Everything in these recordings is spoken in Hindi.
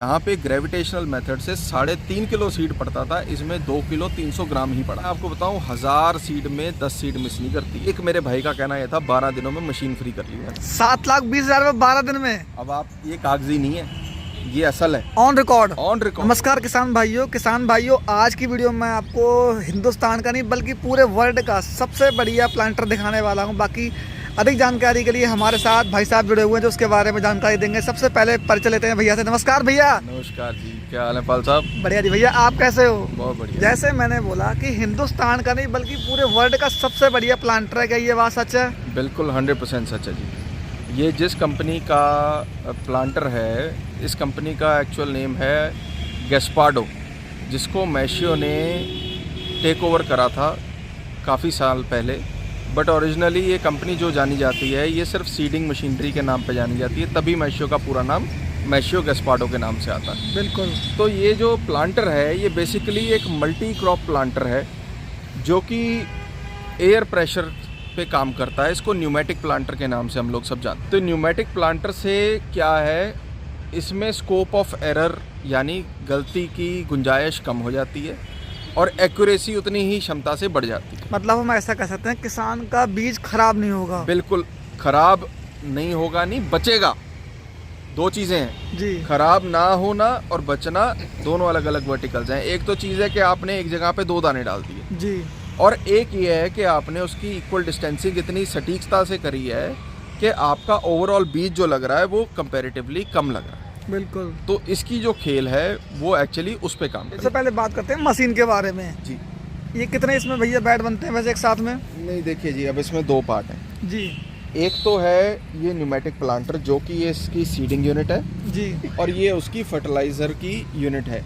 यहाँ पे ग्रेविटेशनल मेथड से 3.5 किलो सीड पड़ता था, इसमें 2 किलो 300 ग्राम ही पड़ा। आपको बताऊँ 1000 सीड में 10 सीड मिस नहीं करती। एक मेरे भाई का कहना यह था 12 दिनों में मशीन फ्री कर ली मैंने। 7,20,000 में 12 दिन में। अब आप ये कागजी नहीं है, ये असल है, ऑन रिकॉर्ड। नमस्कार किसान भाइयों, आज की वीडियो में आपको हिंदुस्तान का नहीं बल्कि पूरे वर्ल्ड का सबसे बढ़िया प्लांटर दिखाने वाला हूँ। बाकी अधिक जानकारी के लिए हमारे साथ भाई साहब जुड़े हुए हैं जो उसके बारे में जानकारी देंगे। सबसे पहले परिचय लेते हैं भैया से। नमस्कार भैया। नमस्कार जी, क्या हाल है पाल साहब? बढ़िया जी भैया, आप कैसे हो? बहुत बढ़िया। जैसे मैंने बोला कि हिंदुस्तान का नहीं बल्कि पूरे वर्ल्ड का सबसे बढ़िया प्लांटर है, क्या ये बात सच है? बिल्कुल 100% सच है जी। ये जिस कंपनी का प्लांटर है, इस कंपनी का एक्चुअल नेम है गैस्पार्डो, जिसको मैशियो ने टेक ओवर करा था काफ़ी साल पहले। बट ओरिजिनली ये कंपनी जो जानी जाती है, ये सिर्फ सीडिंग मशीनरी के नाम पे जानी जाती है, तभी मैशियो का पूरा नाम मैशियो गैस्पार्डो के नाम से आता है। बिल्कुल। तो ये जो प्लांटर है, ये बेसिकली एक मल्टी क्रॉप प्लांटर है जो कि एयर प्रेशर पे काम करता है। इसको न्यूमेटिक प्लांटर के नाम से हम लोग सब जानते हैं। तो न्यूमेटिक प्लांटर से क्या है, इसमें स्कोप ऑफ एरर यानी गलती की गुंजाइश कम हो जाती है और एक्यूरेसी उतनी ही क्षमता से बढ़ जाती है। मतलब हम ऐसा कह सकते हैं किसान का बीज खराब नहीं होगा। बिल्कुल खराब नहीं होगा, नहीं बचेगा। दो चीज़ें हैं जी, खराब ना होना और बचना, दोनों अलग अलग वर्टिकल्स हैं। एक तो चीज़ है कि आपने एक जगह पे 2 दाने डाल दिए जी, और एक ये है कि आपने उसकी इक्वल डिस्टेंसिंग इतनी सटीकता से करी है कि आपका ओवरऑल बीज जो लग रहा है वो कंपैरेटिवली कम लग रहा है। बिल्कुल। तो इसकी जो खेल है वो एक्चुअली उस पे काम सबसे पहले बात करते हैं मशीन के बारे में जी। ये कितने इसमें भैया बैट बनते हैं वैसे एक साथ में? नहीं देखिए जी, अब इसमें 2 पार्ट हैं जी। एक तो है ये न्यूमेटिक प्लांटर जो कि ये इसकी सीडिंग यूनिट है जी, और ये उसकी फर्टिलाइज़र की यूनिट है।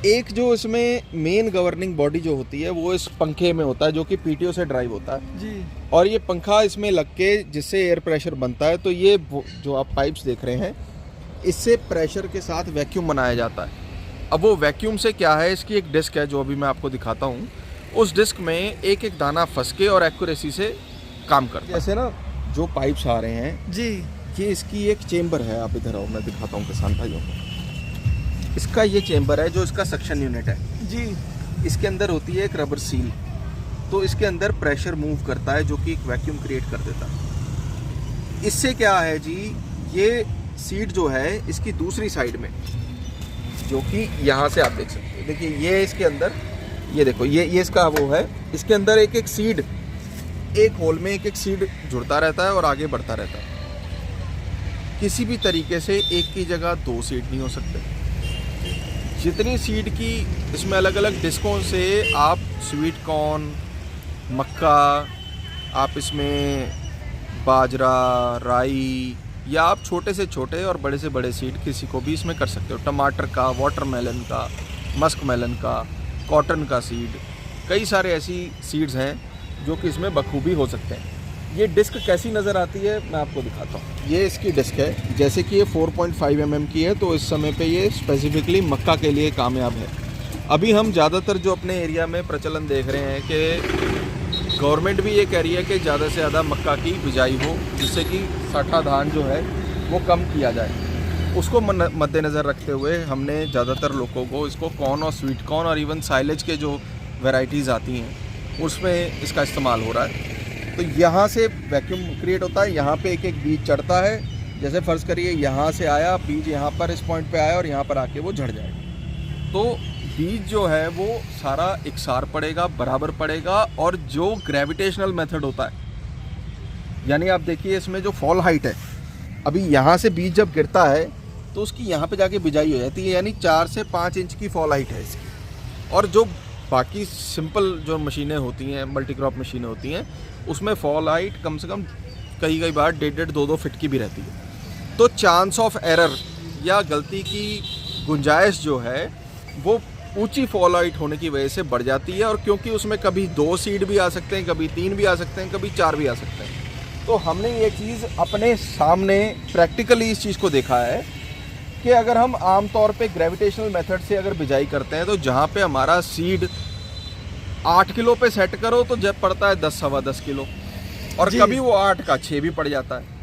एक जो इसमें मेन गवर्निंग बॉडी जो होती है वो इस पंखे में होता है जो कि पीटीओ से ड्राइव होता है जी। और ये पंखा इसमें लग के जिससे एयर प्रेशर बनता है। तो ये जो आप पाइप्स देख रहे हैं, इससे प्रेशर के साथ वैक्यूम बनाया जाता है। अब वो वैक्यूम से क्या है, इसकी एक डिस्क है जो अभी मैं आपको दिखाता हूँ। उस डिस्क में एक एक दाना फंस के और एक्यूरेसी से काम करता है। जैसे ना जो पाइप्स आ रहे हैं जी, ये इसकी एक चेम्बर है। आप इधर आओ, मैं दिखाता हूँ किसान भाइयों को। इसका ये चेम्बर है जो इसका सक्शन यूनिट है जी। इसके अंदर होती है एक रबर सील। तो इसके अंदर प्रेशर मूव करता है जो कि एक वैक्यूम क्रिएट कर देता है। इससे क्या है जी, ये सीड जो है इसकी दूसरी साइड में जो कि यहाँ से आप देख सकते हैं, देखिए ये इसके अंदर, ये देखो ये इसका वो है, इसके अंदर एक एक सीड, एक होल में एक एक सीड जुड़ता रहता है और आगे बढ़ता रहता है। किसी भी तरीके से एक की जगह 2 सीड नहीं हो सकते। जितनी सीड की इसमें अलग अलग डिस्कों से आप स्वीट कॉर्न, मक्का, आप इसमें बाजरा, राई या आप छोटे से छोटे और बड़े से बड़े सीड किसी को भी इसमें कर सकते हो। टमाटर का, वाटरमेलन का, मस्क मेलन का, कॉटन का सीड, कई सारे ऐसी सीड्स हैं जो कि इसमें बखूबी हो सकते हैं। ये डिस्क कैसी नज़र आती है मैं आपको दिखाता हूँ। ये इसकी डिस्क है, जैसे कि ये 4.5 mm की है, तो इस समय पे ये स्पेसिफिकली मक्का के लिए कामयाब है। अभी हम ज़्यादातर जो अपने एरिया में प्रचलन देख रहे हैं कि गवर्नमेंट भी ये कह रही है कि ज़्यादा से ज़्यादा मक्का की बिजाई हो, जिससे कि साठा धान जो है वो कम किया जाए। उसको मद्देनज़र रखते हुए हमने ज़्यादातर लोगों को इसको कॉर्न और स्वीट कॉर्न और इवन साइलेज के जो वैरायटीज़ आती हैं उसमें इसका इस्तेमाल हो रहा है। तो यहाँ से वैक्यूम क्रिएट होता है, यहाँ पे एक एक बीज चढ़ता है। जैसे फ़र्ज़ करिए यहाँ से आया बीज, यहाँ पर इस पॉइंट पे आया और यहाँ पर आके वो झड़ जाएगा। तो बीज जो है वो सारा एकसार पड़ेगा, बराबर पड़ेगा। और जो ग्रेविटेशनल मेथड होता है, यानी आप देखिए इसमें जो फॉल हाइट है, अभी यहाँ से बीज जब गिरता है तो उसकी यहाँ पे जाके बिजाई हो जाती है, यानी 4 से 5 इंच की फॉल हाइट है इसकी। और जो बाकी सिंपल जो मशीनें होती हैं, मल्टी क्रॉप मशीनें होती हैं, उसमें फॉल हाइट कम से कम कई बार 1.5-2 फीट की भी रहती है। तो चांस ऑफ एरर या गलती की गुंजाइश जो है वो ऊंची फॉल हाइट होने की वजह से बढ़ जाती है। और क्योंकि उसमें कभी 2 सीड भी आ सकते हैं, कभी 3 भी आ सकते हैं, कभी 4 भी आ सकते हैं। तो हमने ये चीज़ अपने सामने प्रैक्टिकली इस चीज़ को देखा है कि अगर हम आम तौर पे ग्रेविटेशनल मेथड से अगर बिजाई करते हैं तो जहाँ पे हमारा सीड 8 किलो पे सेट करो तो जब पड़ता है 10-10.25 किलो, और कभी वो 8 का 6 भी पड़ जाता है।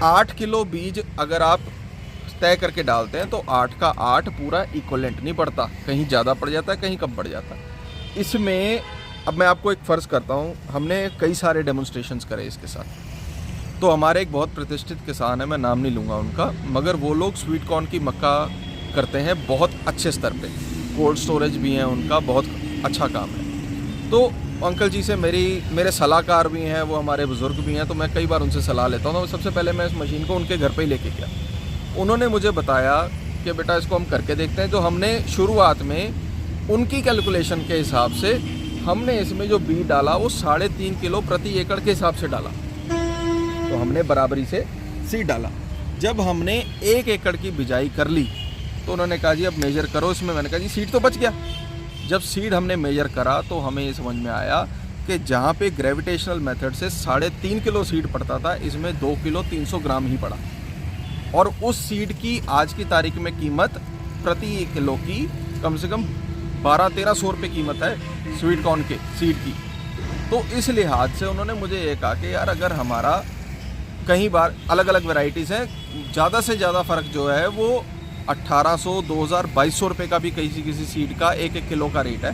8 किलो बीज अगर आप तय करके डालते हैं तो 8 का 8 पूरा इक्वलेंट नहीं पड़ता, कहीं ज़्यादा पड़ जाता है, कहीं कम पड़ जाता है। इसमें अब मैं आपको एक फ़र्ज़ करता हूँ, हमने कई सारे डेमोन्स्ट्रेशंस करे इसके साथ। तो हमारे एक बहुत प्रतिष्ठित किसान है, मैं नाम नहीं लूँगा उनका, मगर वो लोग स्वीट कॉर्न की मक्का करते हैं बहुत अच्छे स्तर पे, कोल्ड स्टोरेज भी है उनका, बहुत अच्छा काम है। तो अंकल जी से मेरे सलाहकार भी हैं, वो हमारे बुज़ुर्ग भी हैं, तो मैं कई बार उनसे सलाह लेता हूँ। तो सबसे पहले मैं इस मशीन को उनके घर पे ही लेके गया। उन्होंने मुझे बताया कि बेटा इसको हम करके देखते हैं। तो हमने शुरुआत में उनकी कैलकुलेशन के हिसाब से हमने इसमें जो बीज डाला वो 3.5 किलो प्रति एकड़ के हिसाब से डाला। तो हमने बराबरी से सीड डाला। जब हमने 1 एकड़ की बिजाई कर ली तो उन्होंने कहा जी अब मेजर करो इसमें। मैंने कहा जी सीड तो बच गया। जब सीड हमने मेजर करा तो हमें ये समझ में आया कि जहाँ पे ग्रेविटेशनल मेथड से 3.5 किलो सीड पड़ता था, इसमें 2 किलो 300 ग्राम ही पड़ा। और उस सीड की आज की तारीख में कीमत प्रति किलो की कम से कम 1200-1300 रुपये कीमत है स्वीट कॉर्न के सीड की। तो इस लिहाज से उन्होंने मुझे ये कहा कि यार अगर हमारा कई बार अलग अलग वैरायटीज़ हैं, ज़्यादा से ज़्यादा फ़र्क जो है वो 1800, 2000, 2200 रुपये का भी किसी सीड का 1-1 किलो का रेट है।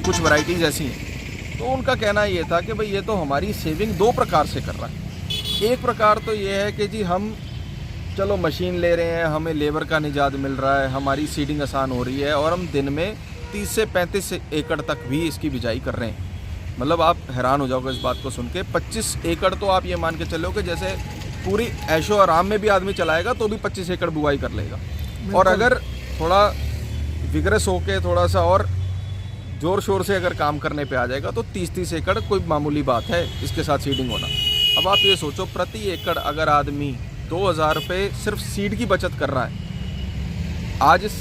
कुछ वैरायटीज़ ऐसी हैं। तो उनका कहना ये था कि भाई ये तो हमारी सेविंग 2 प्रकार से कर रहा है। एक प्रकार तो ये है कि जी हम चलो मशीन ले रहे हैं, हमें लेबर का निजात मिल रहा है, हमारी सीडिंग आसान हो रही है और हम दिन में 30 से 35 एकड़ तक भी इसकी बिजाई कर रहे हैं। मतलब आप हैरान हो जाओगे इस बात को सुन के। 25 एकड़ तो आप ये मान के चलो कि जैसे पूरी ऐशो आराम में भी आदमी चलाएगा तो भी 25 एकड़ बुआई कर लेगा। और अगर थोड़ा विग्रस होके थोड़ा सा और ज़ोर शोर से अगर काम करने पे आ जाएगा तो 30-30 एकड़ कोई मामूली बात है इसके साथ सीडिंग होना। अब आप ये सोचो प्रति एकड़ अगर आदमी 2000 रुपये सिर्फ सीड की बचत कर रहा है, आज इस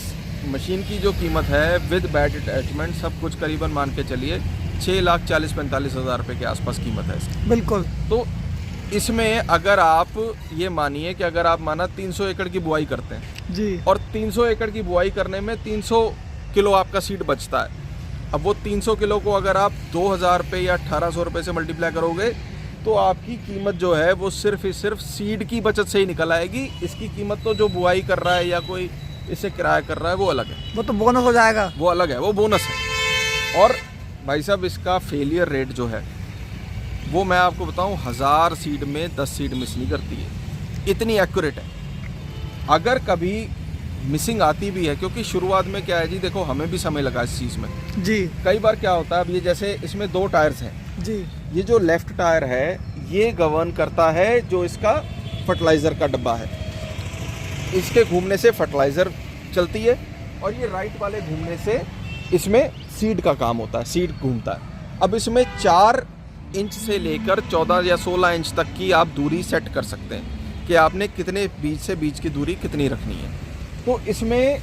मशीन की जो कीमत है विद बैट अटैचमेंट सब कुछ करीबन मान के चलिए 6,40,45,000 रुपये के आसपास कीमत है इसकी। बिल्कुल। तो इसमें अगर आप ये मानिए कि अगर आप माना 300 एकड़ की बुआई करते हैं जी, और 300 एकड़ की बुआई करने में 300 किलो आपका सीड बचता है। अब वो 300 किलो को अगर आप 2000 रुपये या 1800 रुपये से मल्टीप्लाई करोगे तो आपकी कीमत जो है वो सिर्फ सीड की बचत से ही निकल आएगी। इसकी कीमत तो जो बुआई कर रहा है या कोई इससे किराया कर रहा है वो अलग है, वो तो बोनस हो जाएगा, वो अलग है, वो बोनस है। और भाई साहब इसका फेलियर रेट जो है वो मैं आपको बताऊं 1000 सीड में 10 सीड मिस नहीं करती है, इतनी एक्यूरेट है। अगर कभी मिसिंग आती भी है, क्योंकि शुरुआत में क्या है जी, देखो हमें भी समय लगा इस चीज़ में जी। कई बार क्या होता है, अब ये जैसे इसमें 2 टायर्स हैं जी, ये जो लेफ्ट टायर है ये गवर्न करता है जो इसका फर्टिलाइज़र का डब्बा है, इसके घूमने से फर्टिलाइज़र चलती है, और ये राइट वाले घूमने से इसमें सीड का काम होता है, सीड घूमता है। अब इसमें 4 इंच से लेकर 14 या 16 इंच तक की आप दूरी सेट कर सकते हैं कि आपने कितने बीज से बीज की दूरी कितनी रखनी है। तो इसमें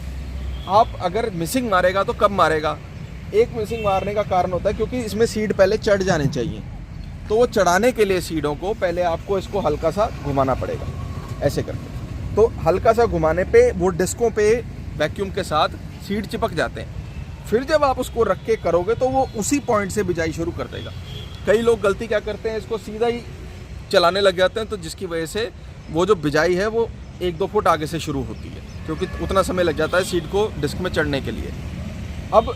आप अगर मिसिंग मारेगा तो कब मारेगा, एक मिसिंग मारने का कारण होता है क्योंकि इसमें सीड पहले चढ़ जाने चाहिए, तो वो चढ़ाने के लिए सीडों को पहले आपको इसको हल्का सा घुमाना पड़ेगा ऐसे करके। तो हल्का सा घुमाने पे वो डिस्कों पे वैक्यूम के साथ सीड चिपक जाते हैं। फिर जब आप उसको रख के करोगे तो वो उसी पॉइंट से बिजाई शुरू कर देगा। कई लोग गलती क्या करते हैं, इसको सीधा ही चलाने लग जाते हैं, तो जिसकी वजह से वो जो बिजाई है वो 1-2 फुट आगे से शुरू होती है, क्योंकि उतना समय लग जाता है सीड को डिस्क में चढ़ने के लिए। अब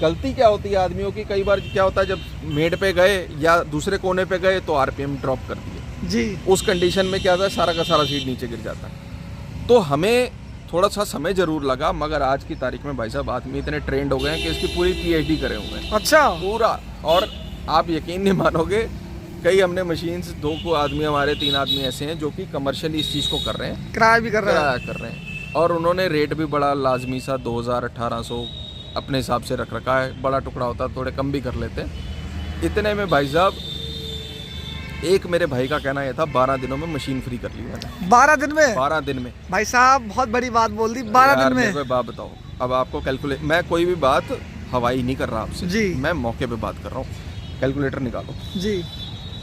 गलती क्या होती है आदमियों की, कई बार क्या होता है जब मेड पे गए या दूसरे कोने पे गए तो आरपीएम ड्रॉप कर दिए जी। उस कंडीशन में क्या होता है, सारा का सारा सीड नीचे गिर जाता है। तो हमें थोड़ा सा समय ज़रूर लगा, मगर आज की तारीख में भाई साहब आदमी इतने ट्रेंड हो गए हैं कि इसकी पूरी PhD करे हुए हैं। अच्छा, पूरा। और आप यकीन नहीं मानोगे, कई हमने मशीन्स 2 आदमी हमारे 3 आदमी ऐसे हैं जो कि कमर्शियली इस चीज़ को कर रहे हैं, किराया भी कर रहा है, कर रहे हैं। और उन्होंने रेट भी बड़ा लाजमी सा 2000-1800 अपने हिसाब से रख रखा है। बड़ा टुकड़ा होता है थोड़े कम भी कर लेते हैं। इतने में भाई साहब एक मेरे भाई का कहना यह था 12 दिनों में मशीन फ्री कर ली मैंने। 12 दिन में? 12 दिन में भाई साहब बहुत बड़ी बात बोल दी, 12 दिन में। मेरे बात बताओ, अब आपको कैलकुलेट, मैं कोई भी बात हवाई नहीं कर रहा आपसे जी, मैं मौके पे बात कर रहा हूँ। कैलकुलेटर निकालो जी।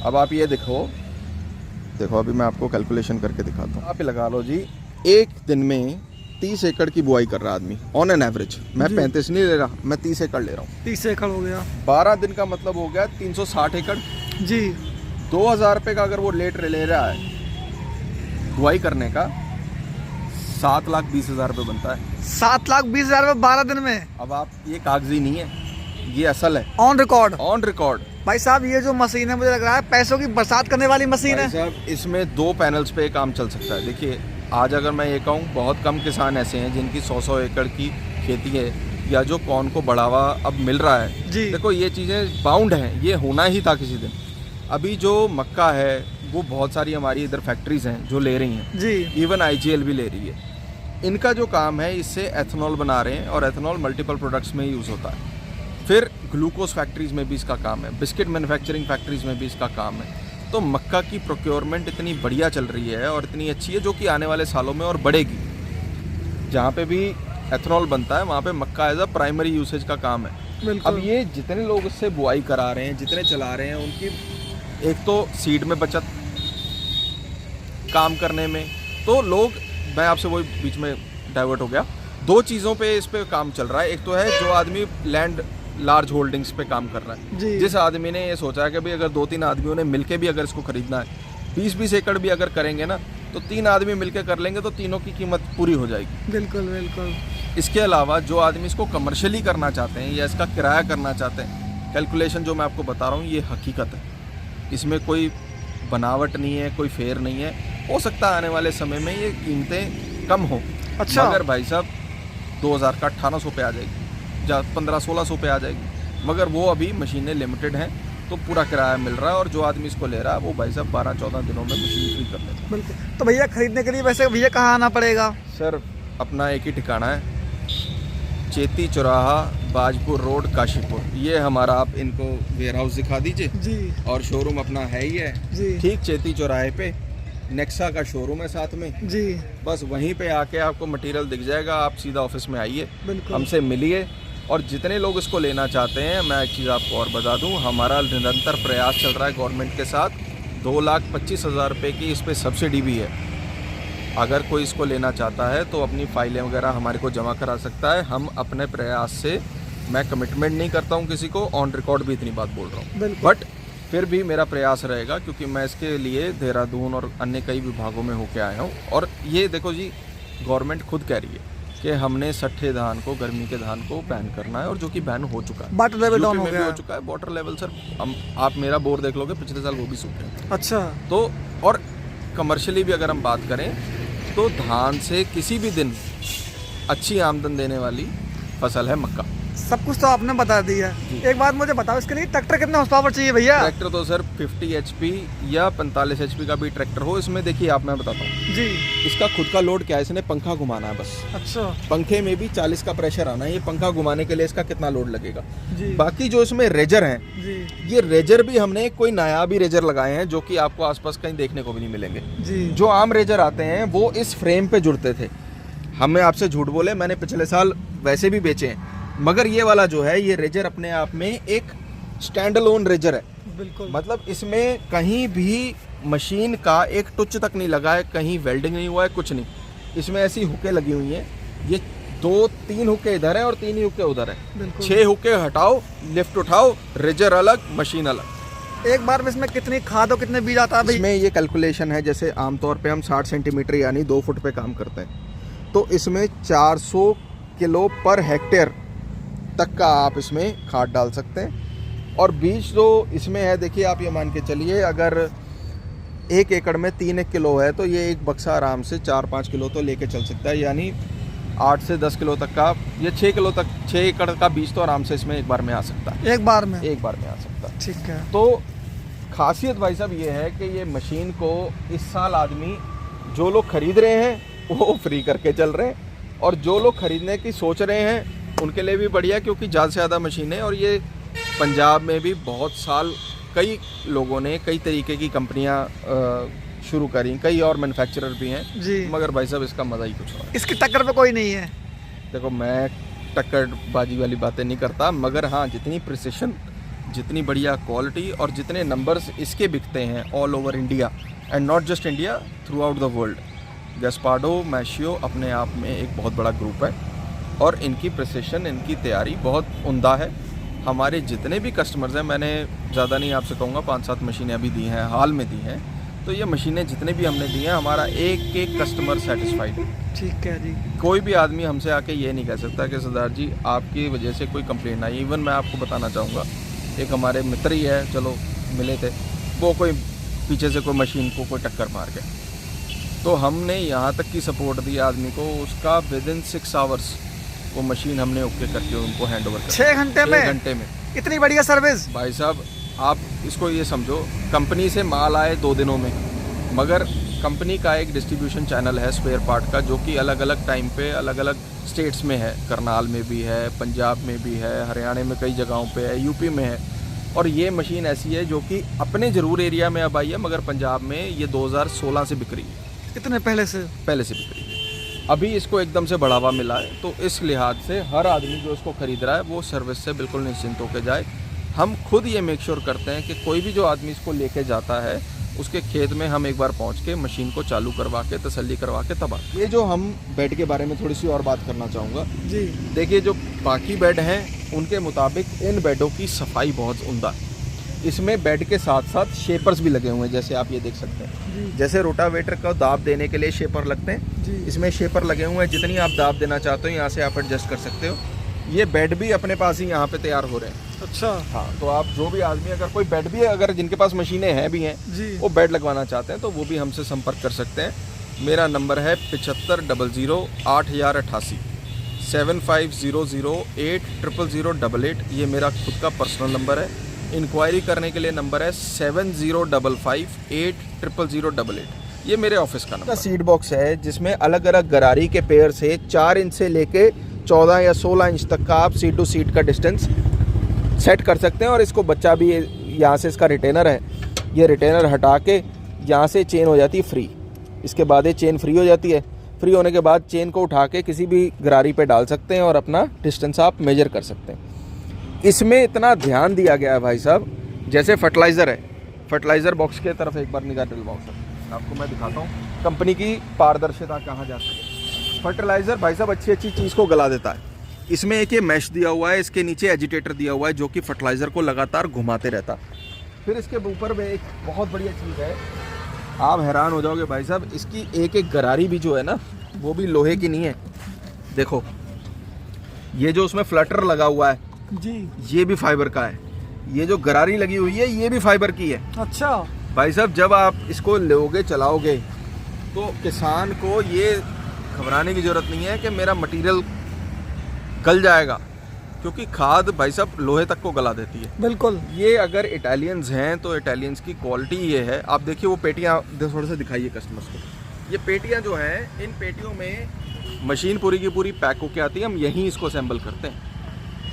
अब आप ये देखो अभी मैं आपको कैलकुलेशन करके दिखाता हूँ। आप लगा लो जी, एक दिन में 30 एकड़ की बुआई कर रहा आदमी ऑन एन एवरेज। मैं 35 नहीं ले रहा, मैं 30 एकड़ ले रहा हूँ। 30 एकड़ हो गया, 12 दिन का मतलब हो गया 360 एकड़ जी। 2000 रुपये का अगर वो लेट ले रहा है बुआई करने का, 7,20,000 रुपये बनता है। 7,20,000 रुपये 12 दिन में। अब आप, ये कागजी नहीं है, ये असल है, ऑन रिकॉर्ड। On record. भाई साहब ये जो मशीन है मुझे लग रहा है पैसों की बरसात करने वाली मशीन है। साहब इसमें 2 पैनल्स पे काम चल सकता है। देखिए आज अगर मैं ये कहूँ, बहुत कम किसान ऐसे हैं जिनकी 100-100 एकड़ की खेती है, या जो कॉर्न को बढ़ावा अब मिल रहा है जी। देखो ये चीज़ें बाउंड हैं, ये होना ही था किसी दिन। अभी जो मक्का है वो बहुत सारी हमारी इधर फैक्ट्रीज हैं जो ले रही हैं जी, इवन IGL भी ले रही है। इनका जो काम है, इससे एथेनॉल बना रहे हैं और एथेनॉल मल्टीपल प्रोडक्ट्स में यूज़ होता है। फिर ग्लूकोज फैक्ट्रीज में भी इसका काम है, बिस्किट मैन्युफैक्चरिंग फैक्ट्रीज में भी इसका काम है। तो मक्का की प्रोक्योरमेंट इतनी बढ़िया चल रही है और इतनी अच्छी है, जो कि आने वाले सालों में और बढ़ेगी। जहाँ पे भी एथेनॉल बनता है वहाँ पे मक्का एज अ प्राइमरी यूसेज का काम है। बिल्कुल। अब ये जितने लोग इससे बुआई करा रहे हैं, जितने चला रहे हैं, उनकी एक तो सीड में बचत, काम करने में, तो लोग, मैं आपसे वही बीच में डाइवर्ट हो गया, 2 चीज़ों पे इस पे काम चल रहा है। एक तो है जो आदमी लैंड लार्ज होल्डिंग्स पे काम कर रहा है, जी। जिस आदमी ने ये सोचा है कि भाई अगर 2-3 आदमियों ने मिलके भी अगर इसको खरीदना है, 20-20 एकड़ भी अगर करेंगे ना, तो 3 आदमी मिलके कर लेंगे तो तीनों की कीमत पूरी हो जाएगी। बिल्कुल बिल्कुल। इसके अलावा जो आदमी इसको कमर्शियली करना चाहते हैं या इसका किराया करना चाहते हैं, कैलकुलेशन जो मैं आपको बता रहा हूँ ये हकीकत है, इसमें कोई बनावट नहीं है, कोई फेर नहीं है। हो सकता है आने वाले समय में ये कीमतें कम हो। अच्छा। मगर भाई साहब 2000 का 1800 पे आ जाएगी, या 1500-1600 पे आ जाएगी, मगर वो अभी मशीनें लिमिटेड हैं, तो पूरा किराया मिल रहा है। और जो आदमी इसको ले रहा है वो भाई साहब 12-14 दिनों में मशीन फ्री कर लेता है। बिल्कुल। तो भैया खरीदने के लिए वैसे भैया कहाँ आना पड़ेगा? सर अपना एक ही ठिकाना है, चेती चौराहा, बाजपुर रोड, काशीपुर। ये हमारा, आप इनको वेयर हाउस दिखा दीजिए जी। और शोरूम अपना है ही है जी। ठीक चेती चौराहे पे, नेक्सा का शोरूम है साथ में जी। बस वहीं पे आके आपको मटेरियल दिख जाएगा। आप सीधा ऑफिस में आइए, बिल्कुल। हमसे मिलिए। और जितने लोग इसको लेना चाहते हैं, मैं एक चीज़ आपको और बता दूं, हमारा निरंतर प्रयास चल रहा है गवर्नमेंट के साथ। 2,25,000 रुपये की इस पर सब्सिडी भी है। अगर कोई इसको लेना चाहता है तो अपनी फाइलें वगैरह हमारे को जमा करा सकता है। हम अपने प्रयास से, मैं कमिटमेंट नहीं करता हूं किसी को, ऑन रिकॉर्ड भी इतनी बात बोल रहा हूं, बट फिर भी मेरा प्रयास रहेगा, क्योंकि मैं इसके लिए देहरादून और अन्य कई विभागों में होके आया हूँ। और ये देखो जी, गवर्नमेंट खुद कह रही है कि हमने सट्ठे धान को, गर्मी के धान को बैन करना है, और जो कि बैन हो चुका है। वाटर लेवल डाउन हो यूपी में गया भी हो चुका है वाटर लेवल। सर हम, आप मेरा बोर देख लोगे, पिछले साल वो भी सूखे हैं। अच्छा। तो और कमर्शियली भी अगर हम बात करें तो धान से किसी भी दिन अच्छी आमदन देने वाली फसल है मक्का। सब कुछ तो आपने बता दिया। एक बात मुझे बताओ, इसके लिए ट्रैक्टर कितना हॉर्स पावर चाहिए भैया? ट्रैक्टर तो सर 50 HP या 45 HP का भी ट्रैक्टर हो। इसमें देखिए, आप, मैं बताता हूँ जी। इसका खुद का लोड क्या है, इसने पंखा घुमाना है बस। अच्छा। पंखे में भी 40 का प्रेशर आना है, ये पंखा घुमाने के लिए इसका कितना लोड लगेगा। जी। बाकी जो इसमें रेजर हैं, जी। ये रेजर भी हमने कोई नायाबी रेजर लगाए हैं, जो कि आपको आसपास कहीं देखने को भी नहीं मिलेंगे। जी। जो आम रेजर आते हैं वो इस फ्रेम पे जुड़ते थे। हमें आपसे झूठ बोले, मैंने पिछले साल वैसे भी बेचे हैं, मगर ये वाला जो है, ये रेजर अपने आप में एक स्टैंड अलोन रेजर है। बिल्कुल। मतलब इसमें कहीं भी मशीन का एक टुच तक नहीं लगा है, कहीं वेल्डिंग नहीं हुआ है, कुछ नहीं। इसमें ऐसी हुकें लगी हुई हैं, ये 2-3 हुकें इधर है और 3 ही हुकें उधर है। 6 हुकें हटाओ, लिफ्ट उठाओ, रेजर अलग, मशीन अलग। एक बार में इसमें कितनी खाद और कितने बीज आता है भाई? इसमें ये कैलकुलेशन है, जैसे आमतौर पे हम 60 सेंटीमीटर यानी 2 फुट पे काम करते हैं, तो इसमें 400 किलो पर हेक्टेयर तक का आप इसमें खाद डाल सकते हैं। और बीज जो इसमें है, देखिए आप ये मान के चलिए, अगर 1 एकड़ में 3 किलो है तो ये एक बक्सा आराम से 4-5 किलो तो लेके चल सकता है, यानी 8 से 10 किलो तक का, ये 6 किलो तक, 6 एकड़ का बीज तो आराम से इसमें एक बार में आ सकता है। एक बार में आ सकता है। ठीक है। तो खासियत भाई साहब ये है कि ये मशीन को इस साल आदमी, जो लोग खरीद रहे हैं वो फ्री करके चल रहे हैं, और जो लोग खरीदने की सोच रहे हैं उनके लिए भी बढ़िया, क्योंकि ज़्यादा से ज़्यादा मशीनें, और ये पंजाब में भी बहुत साल कई लोगों ने कई तरीके की कंपनियां शुरू करी, कई और मैन्युफैक्चरर भी हैं जी। मगर भाई साहब इसका मज़ा ही कुछ और है। इसकी टक्कर पे कोई नहीं है। देखो, मैं टक्करबाजी वाली बातें नहीं करता, मगर हाँ, जितनी प्रिसिशन, जितनी बढ़िया क्वालिटी और जितने नंबर्स इसके बिकते हैं all over India, and not just India, throughout the world. Gaspardo, Maschio अपने आप में एक बहुत बड़ा ग्रुप है, और इनकी प्रिसिशन, इनकी तैयारी बहुत उम्दा है। हमारे जितने भी कस्टमर्स हैं, मैंने ज़्यादा नहीं आपसे कहूँगा, 5-7 मशीनें अभी दी हैं, हाल में दी हैं, तो ये मशीनें जितने भी हमने दी हैं, हमारा एक एक कस्टमर सेटिस्फाइड है। ठीक है जी। कोई भी आदमी हमसे आके ये नहीं कह सकता कि सरदार जी आपकी वजह से कोई कंप्लेंट आई। इवन मैं आपको बताना चाहूँगा, एक हमारे मित्र ही है, चलो मिले थे, वो कोई पीछे से कोई मशीन को कोई टक्कर मार गया, तो हमने यहाँ तक की सपोर्ट दी आदमी को, उसका विदिन 6 आवर्स वो मशीन हमने ओके करके उनको हैंड ओवर कर 6 घंटे में? 6 घंटे में। इतनी बढ़िया सर्विस भाई साहब, आप इसको ये समझो, कंपनी से माल आए 2 दिनों में, मगर कंपनी का एक डिस्ट्रीब्यूशन चैनल है स्पेयर पार्ट का, जो कि अलग अलग टाइम पे अलग अलग स्टेट्स में है। करनाल में भी है, पंजाब में भी है, हरियाणा में कई जगहों पे है, यूपी में है। और ये मशीन ऐसी है जो कि अपने ज़रूर एरिया में अब आई है, मगर पंजाब में ये 2016 से बिक रही है। इतने पहले से बिक रही है। अभी इसको एकदम से बढ़ावा मिला है, तो इस लिहाज से हर आदमी जो इसको ख़रीद रहा है वो सर्विस से बिल्कुल निश्चिंत होकर जाए। हम खुद ये मेक श्योर करते हैं कि कोई भी जो आदमी इसको लेके जाता है, उसके खेत में हम एक बार पहुंच के मशीन को चालू करवा के तसल्ली करवा के तब आते हैं। ये जो हम बेड के बारे में थोड़ी सी और बात करना चाहूँगा जी। देखिए, जो बाकी बेड हैं उनके मुताबिक इन बेडों की सफाई बहुत उम्दा है। इसमें बेड के साथ साथ शेपर्स भी लगे हुए हैं, जैसे आप ये देख सकते हैं। जैसे रोटावेटर को दाब देने के लिए शेपर लगते हैं, इसमें शेपर लगे हुए हैं। जितनी आप दाब देना चाहते हो यहाँ से आप एडजस्ट कर सकते हो। ये बेड भी अपने पास ही यहाँ पे तैयार हो रहे हैं। अच्छा। हाँ, तो आप जो भी आदमी, अगर कोई बेड भी, अगर जिनके पास मशीनें हैं भी हैं जी, वो बेड लगवाना चाहते हैं, तो वो भी हमसे संपर्क कर सकते हैं। मेरा नंबर है 7500 8088 7500 8000088। ये मेरा खुद का पर्सनल नंबर है। इंक्वायरी करने के लिए नंबर है 7055 8000088। ये मेरे ऑफिस का नंबर। सीट बॉक्स है जिसमें अलग अलग गरारी के पेयर से 4 इंच से लेके 14 या 16 इंच तक का आप सीट टू सीट का डिस्टेंस सेट कर सकते हैं। और इसको बच्चा भी, यहाँ से इसका रिटेनर है, ये रिटेनर हटा के यहाँ से चेन हो जाती है फ्री। इसके बाद ये चेन फ्री हो जाती है। फ्री होने के बाद चेन को उठा के किसी भी गरारी पे डाल सकते हैं और अपना डिस्टेंस आप मेजर कर सकते हैं। इसमें इतना ध्यान दिया गया है भाई साहब, जैसे फर्टिलाइज़र है, फर्टिलाइज़र बॉक्स के तरफ एक बार निगाह डलवाओ सर, आपको मैं दिखाता हूँ कंपनी की पारदर्शिता कहाँ जाती है। फर्टिलाइज़र भाई साहब अच्छी चीज़ को गला देता है। इसमें एक ये मैश दिया हुआ है, इसके नीचे एजिटेटर दिया हुआ है जो कि फर्टिलाइज़र को लगातार घुमाते रहता है। फिर इसके ऊपर में एक बहुत बढ़िया चीज़ है, आप हैरान हो जाओगे भाई साहब, इसकी एक एक गरारी भी जो है ना, वो भी लोहे की नहीं है। देखो, ये जो उसमें फ्लटर लगा हुआ है जी, ये भी फाइबर का है। ये जो गरारी लगी हुई है ये भी फाइबर की है। अच्छा भाई साहब, जब आप इसको लोगे चलाओगे तो किसान को ये घबराने की ज़रूरत नहीं है कि मेरा मटेरियल गल जाएगा, क्योंकि खाद भाई साहब लोहे तक को गला देती है। बिल्कुल। ये अगर इटालियंस हैं तो इटालियंस की क्वालिटी ये है। आप देखिए वो पेटियाँ थोड़ा सा दिखाइए कस्टमर्स को। ये पेटियाँ जो हैं, इन पेटियों में मशीन पूरी की पूरी पैक होके आती है। हम यहीं इसको असेंबल करते हैं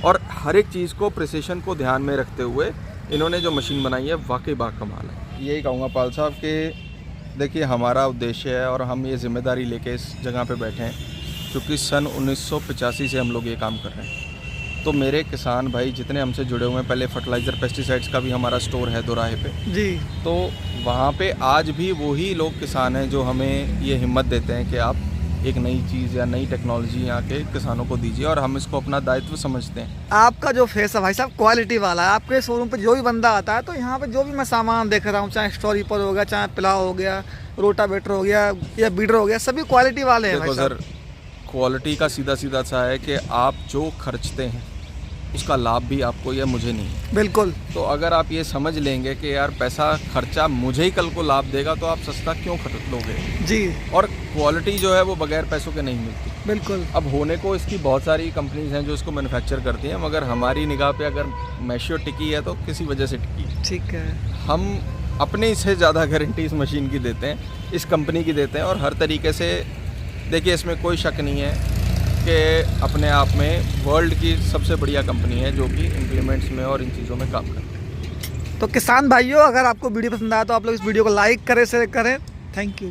और हर एक चीज़ को, प्रिसिशन को ध्यान में रखते हुए इन्होंने जो मशीन बनाई है वाकई बाकमाल है। यही कहूँगा पाल साहब कि देखिए, हमारा उद्देश्य है और हम ये जिम्मेदारी लेके इस जगह पे बैठे हैं, क्योंकि सन 1985 से हम लोग ये काम कर रहे हैं। तो मेरे किसान भाई जितने हमसे जुड़े हुए हैं, पहले फर्टिलाइज़र पेस्टिसाइड्स का भी हमारा स्टोर है दोराहे पे जी, तो वहाँ पे आज भी वही लोग किसान हैं जो हमें ये हिम्मत देते हैं कि आप एक नई चीज़ या नई टेक्नोलॉजी यहाँ के किसानों को दीजिए, और हम इसको अपना दायित्व समझते हैं। आपका जो फेस है भाई साहब क्वालिटी वाला है। आपके शोरूम पे जो भी बंदा आता है, तो यहाँ पे जो भी मैं सामान देख रहा हूँ, चाहे स्टोरीपर हो गया, चाहे प्लाव हो गया, रोटावेटर हो गया या बीडर हो गया, सभी क्वालिटी वाले हैं। देखो सर, क्वालिटी का सीधा सा है कि आप जो खर्चते हैं उसका लाभ भी आपको या मुझे नहीं है। बिल्कुल। तो अगर आप ये समझ लेंगे कि यार पैसा खर्चा मुझे ही कल को लाभ देगा, तो आप सस्ता क्यों खरीद लोगे जी। और क्वालिटी जो है वो बगैर पैसों के नहीं मिलती। बिल्कुल। अब होने को इसकी बहुत सारी कंपनीज हैं जो इसको मैन्युफैक्चर करती हैं, मगर हमारी निगाह पे अगर मैश्यो टिकी है तो किसी वजह से टिकी है। ठीक है। हम अपने से ज़्यादा गारंटी इस मशीन की देते हैं, इस कंपनी की देते हैं, और हर तरीके से देखिए इसमें कोई शक नहीं है कि अपने आप में वर्ल्ड की सबसे बढ़िया कंपनी है जो कि इम्प्लीमेंट्स में और इन चीज़ों में काम करती है। तो किसान भाइयों, अगर आपको वीडियो पसंद आया तो आप लोग इस वीडियो को लाइक करें, शेयर करें। Thank you.